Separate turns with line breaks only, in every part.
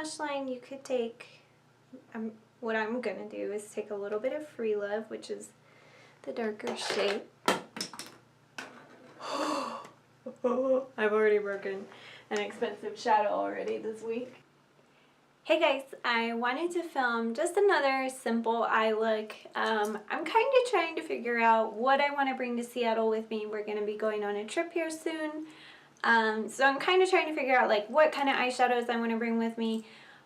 lash line, you could take, what I'm going to do is take a little bit of Free Love, which is the darker shade. I've already broken an expensive shadow already this week. Hey guys, I wanted to film just another simple eye look. I'm kind of trying to figure out what I want to bring to Seattle with me. We're going to be going on a trip here soon. So I'm kind of trying to figure out like what kind of eyeshadows I want to bring with me.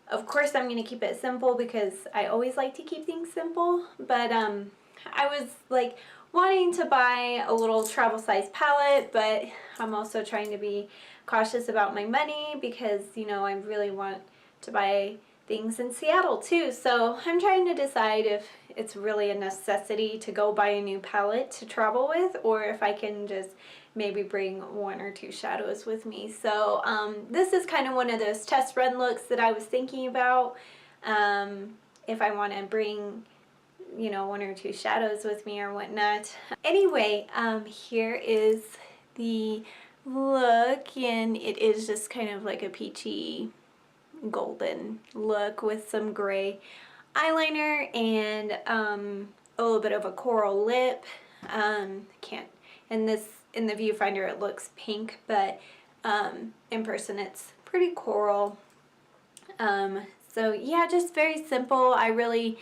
Of course I'm going to keep it simple because I always like to keep things simple. But I was like wanting to buy a little travel size palette, but I'm also trying to be cautious about my money because, you know, I really want to buy things in Seattle too. So I'm trying to decide if it's really a necessity to go buy a new palette to travel with, or if I can just maybe bring one or two shadows with me. So this is kind of one of those test run looks that I was thinking about. If I want to bring, you know, one or two shadows with me or whatnot. Anyway, here is the look, and it is just kind of like a peachy golden look with some gray eyeliner and a little bit of a coral lip. In the viewfinder it looks pink, but in person it's pretty coral. So yeah, just very simple. I really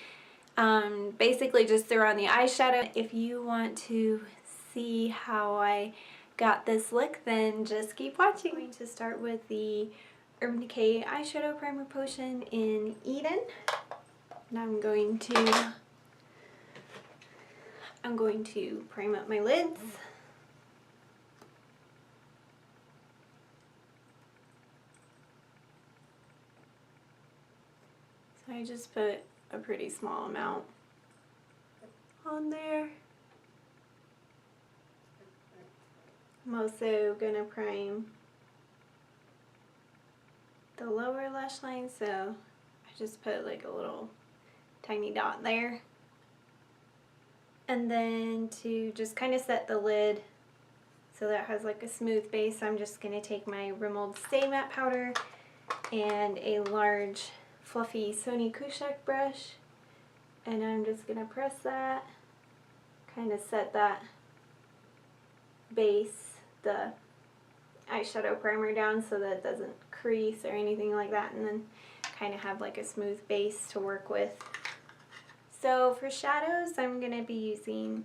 basically just threw on the eyeshadow. If you want to see how I got this look, then just keep watching. I'm going to start with the Urban Decay Eyeshadow Primer Potion in Eden. And I'm going to prime up my lids. So I just put a pretty small amount on there. I'm also going to prime the lower lash line, so I just put like a little tiny dot there. And then to just kind of set the lid so that it has like a smooth base, I'm just going to take my Rimmel Stay Matte Powder and a large fluffy Sonia Kashuk brush, and I'm just going to press that, kind of set that base, the eyeshadow primer down so that it doesn't crease or anything like that, and then kind of have like a smooth base to work with. So for shadows, I'm going to be using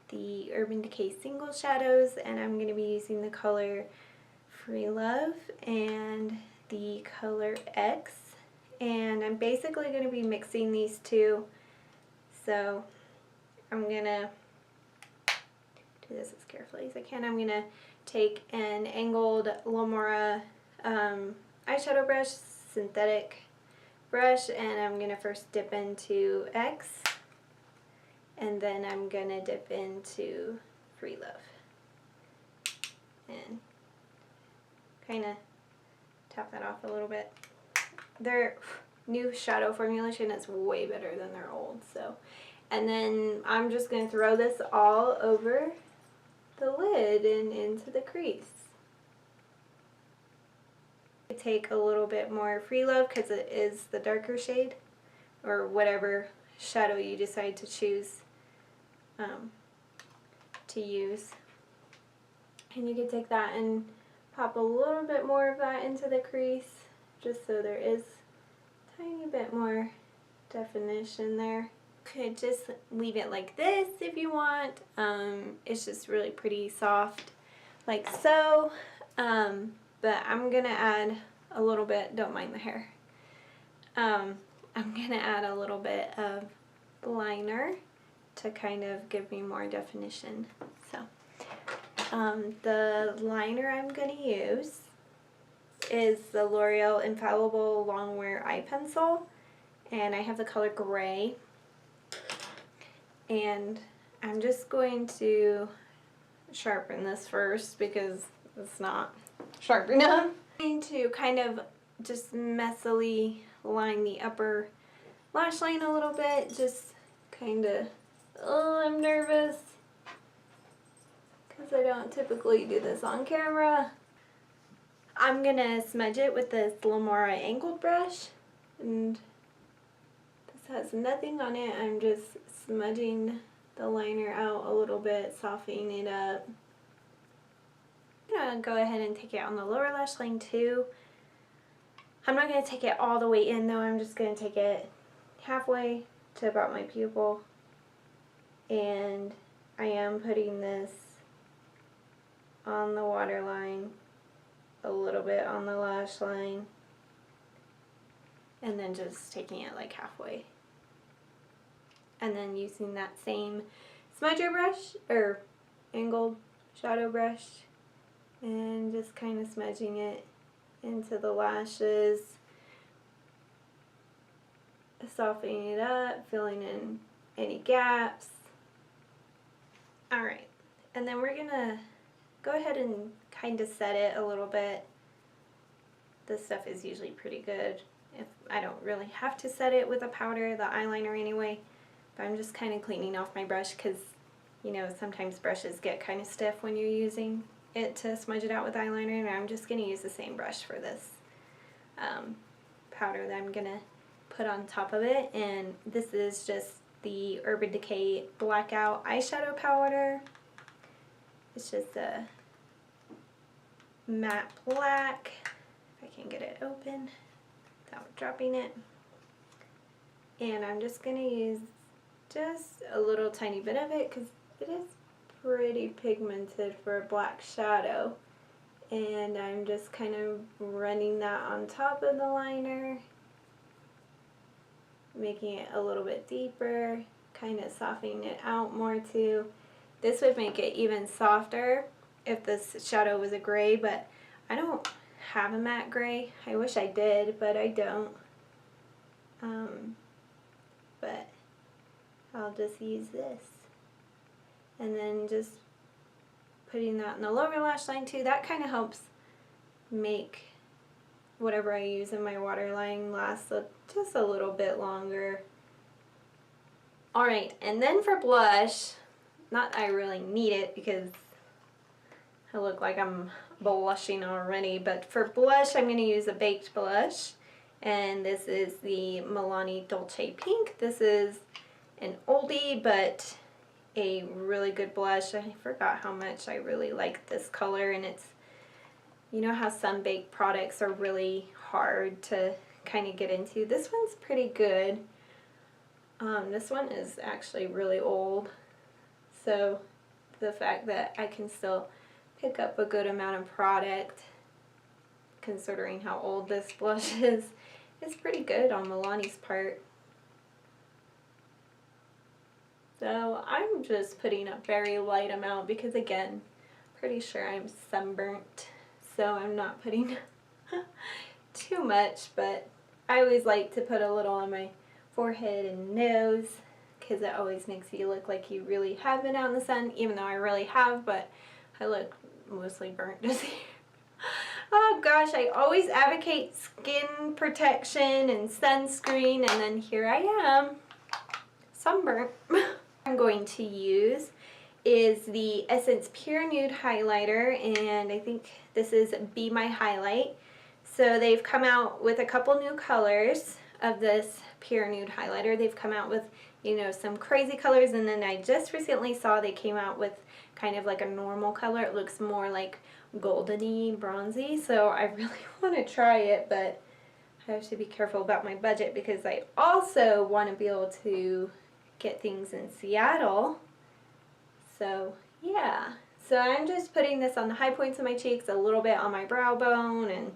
the Urban Decay Single Shadows, and I'm going to be using the color Free Love and the color X, and I'm basically going to be mixing these two. So I'm going to do this as carefully as I can. I'm going to take an angled Lamora eyeshadow brush, synthetic brush, and I'm going to first dip into X, and then I'm going to dip into Free Love. And kind of tap that off a little bit. Their new shadow formulation is way better than their old. So, and then I'm just going to throw this all over the lid and into the crease. Take a little bit more Free Love because it is the darker shade, or whatever shadow you decide to choose to use. And you can take that and pop a little bit more of that into the crease, just so there is a tiny bit more definition there. Could just leave it like this if you want. It's just really pretty soft like so, but I'm gonna add a little bit, don't mind the hair, I'm gonna add a little bit of liner to kind of give me more definition. So the liner I'm gonna use is the L'Oreal Infallible Longwear Eye Pencil, and I have the color gray. And I'm just going to sharpen this first because it's not sharp enough. I'm going to kind of just messily line the upper lash line a little bit, just kind of, oh, I'm nervous because I don't typically do this on camera. I'm going to smudge it with this Lamora angled brush, And this has nothing on it. I'm just smudging the liner out a little bit, softening it up. I'm going to go ahead and take it on the lower lash line too. I'm not going to take it all the way in though. I'm just going to take it halfway to about my pupil. And I am putting this on the waterline, a little bit on the lash line, and then just taking it like halfway. And then using that same smudger brush, or angled shadow brush, and just kind of smudging it into the lashes, softening it up, filling in any gaps. Alright, and then we're gonna go ahead and kind of set it a little bit. This stuff is usually pretty good if I don't really have to set it with a powder, the eyeliner anyway. But I'm just kind of cleaning off my brush because, you know, sometimes brushes get kind of stiff when you're using it to smudge it out with eyeliner, and I'm just going to use the same brush for this powder that I'm going to put on top of it. And this is just the Urban Decay Blackout eyeshadow powder. It's just a matte black. If I can get it open without dropping it. And I'm just going to use just a little tiny bit of it because it is pretty pigmented for a black shadow. And I'm just kind of running that on top of the liner, making it a little bit deeper, kind of softening it out more too. This would make it even softer if this shadow was a gray, but I don't have a matte gray. I wish I did, but I don't. But I'll just use this. And then just putting that in the lower lash line too. That kind of helps make whatever I use in my waterline last just a little bit longer. Alright, and then for blush, not that I really need it because I look like I'm blushing already, but for blush I'm going to use a baked blush, and this is the Milani Dolce Pink. This is an oldie but a really good blush. I forgot how much I really like this color, and it's, you know how some baked products are really hard to kind of get into. This one's pretty good. This one is actually really old, so the fact that I can still pick up a good amount of product, considering how old this blush is pretty good on Milani's part. So I'm just putting a very light amount because, again, pretty sure I'm sunburnt, so I'm not putting too much, but I always like to put a little on my forehead and nose because it always makes you look like you really have been out in the sun, even though I really have, but I look mostly burnt just here. Oh gosh, I always advocate skin protection and sunscreen, and then here I am, sunburnt. I'm going to use is the Essence Pure Nude highlighter, and I think this is Be My Highlight. So they've come out with a couple new colors of this Pure Nude highlighter. They've come out with, you know, some crazy colors, and then I just recently saw they came out with kind of like a normal color. It looks more like goldeny, bronzy, so I really want to try it, but I have to be careful about my budget because I also want to be able to get things in Seattle. So yeah, so I'm just putting this on the high points of my cheeks, a little bit on my brow bone and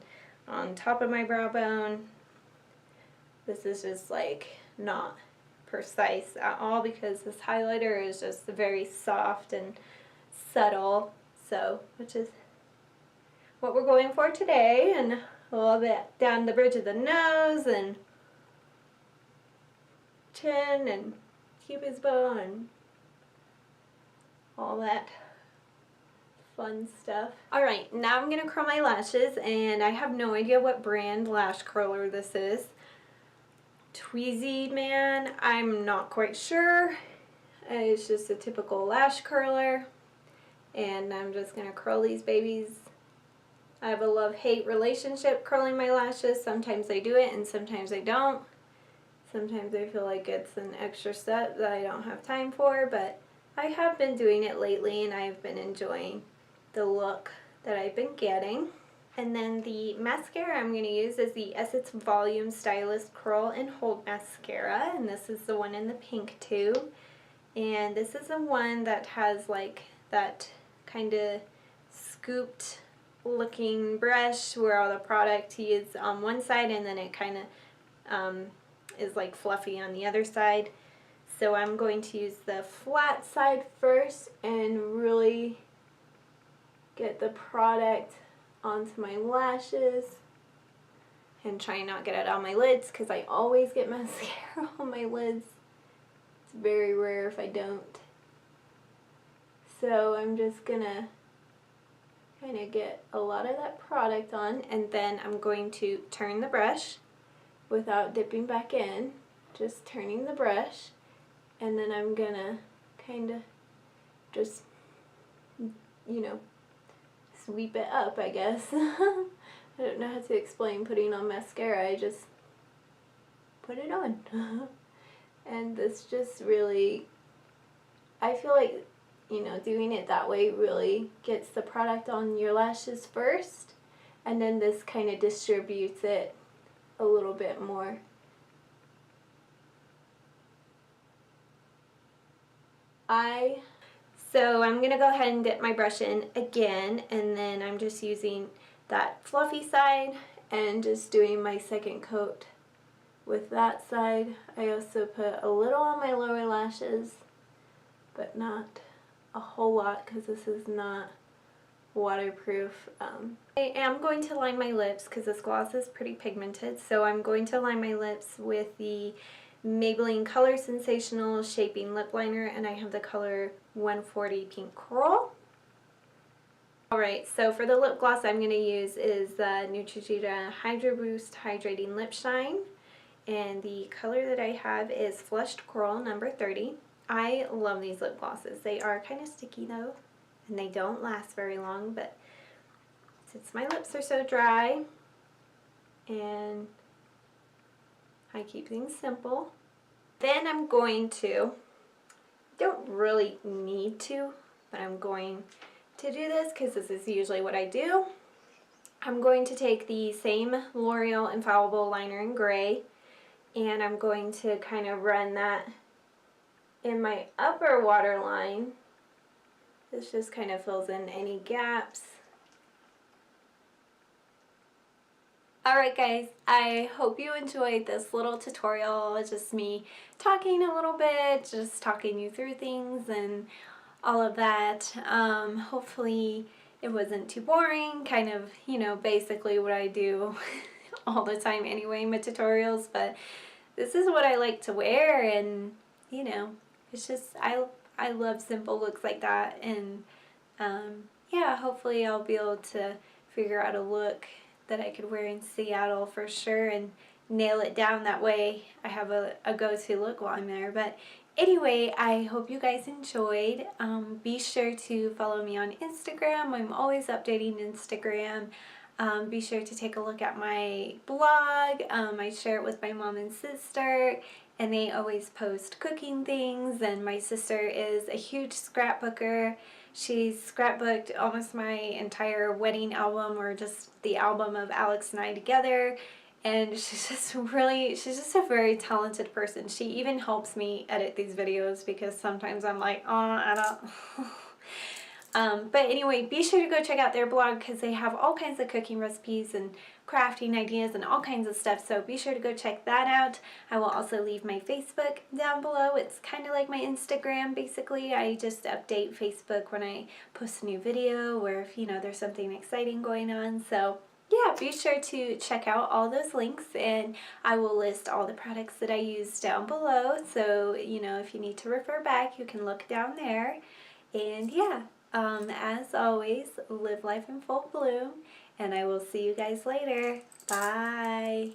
on top of my brow bone. This is just like not precise at all because this highlighter is just very soft and subtle, so which is what we're going for today, and a little bit down the bridge of the nose and chin and cupid's bow and all that fun stuff. Alright, now I'm going to curl my lashes, and I have no idea what brand lash curler this is. Tweezy Man, I'm not quite sure. It's just a typical lash curler, and I'm just going to curl these babies I have a love-hate relationship curling my lashes. Sometimes I do it and sometimes I don't. Sometimes I feel like it's an extra step that I don't have time for, but I have been doing it lately and I've been enjoying the look that I've been getting. And then the mascara I'm going to use is the Essence Volume Stylist Curl and Hold Mascara, and this is the one in the pink tube. And this is the one that has like that kind of scooped looking brush where all the product is on one side and then it kind of is like fluffy on the other side. So I'm going to use the flat side first and really get the product onto my lashes and try and not get it on my lids because I always get mascara on my lids. It's very rare if I don't. So I'm just gonna kind of get a lot of that product on, and then I'm going to turn the brush without dipping back in, just turning the brush, and then I'm gonna kind of just, you know, sweep it up, I guess. I don't know how to explain putting on mascara, I just put it on. And this just really, I feel like, you know, doing it that way really gets the product on your lashes first, and then this kind of distributes it a little bit more. So I'm going to go ahead and dip my brush in again, and then I'm just using that fluffy side and just doing my second coat with that side. I also put a little on my lower lashes, but not a whole lot because this is not waterproof. I am going to line my lips because this gloss is pretty pigmented, so I'm going to line my lips with the Maybelline Color Sensational Shaping Lip Liner, and I have the color 140 Pink Coral. Alright, so for the lip gloss I'm going to use is the Neutrogena Hydro Boost Hydrating Lip Shine, and the color that I have is Flushed Coral number 30. I love these lip glosses. They are kind of sticky though, and they don't last very long, but since my lips are so dry and I keep things simple, then I'm going to, don't really need to, but I'm going to do this because this is usually what I do. I'm going to take the same L'Oreal Infallible liner in gray, and I'm going to kind of run that in my upper waterline. This just kind of fills in any gaps. Alright guys, I hope you enjoyed this little tutorial. It's just me talking a little bit, just talking you through things and all of that. Hopefully it wasn't too boring, kind of, you know, basically what I do all the time anyway in my tutorials, but this is what I like to wear, and you know, it's just, I love simple looks like that, and yeah, hopefully I'll be able to figure out a look that I could wear in Seattle for sure and nail it down. That way I have a go-to look while I'm there. But anyway, I hope you guys enjoyed. Be sure to follow me on Instagram. I'm always updating Instagram. Be sure to take a look at my blog. I share it with my mom and sister, and they always post cooking things, and my sister is a huge scrapbooker. She's scrapbooked almost my entire wedding album, or just the album of Alex and I together, and she's just a very talented person. She even helps me edit these videos because sometimes I'm like, oh, I don't... But anyway, be sure to go check out their blog because they have all kinds of cooking recipes and crafting ideas and all kinds of stuff, so be sure to go check that out. I will also leave my Facebook down below. It's kind of like my Instagram basically. I just update Facebook when I post a new video or if, you know, there's something exciting going on. So yeah, be sure to check out all those links, and I will list all the products that I use down below, so you know, if you need to refer back, you can look down there. And yeah, as always, live life in full bloom, and I will see you guys later. Bye!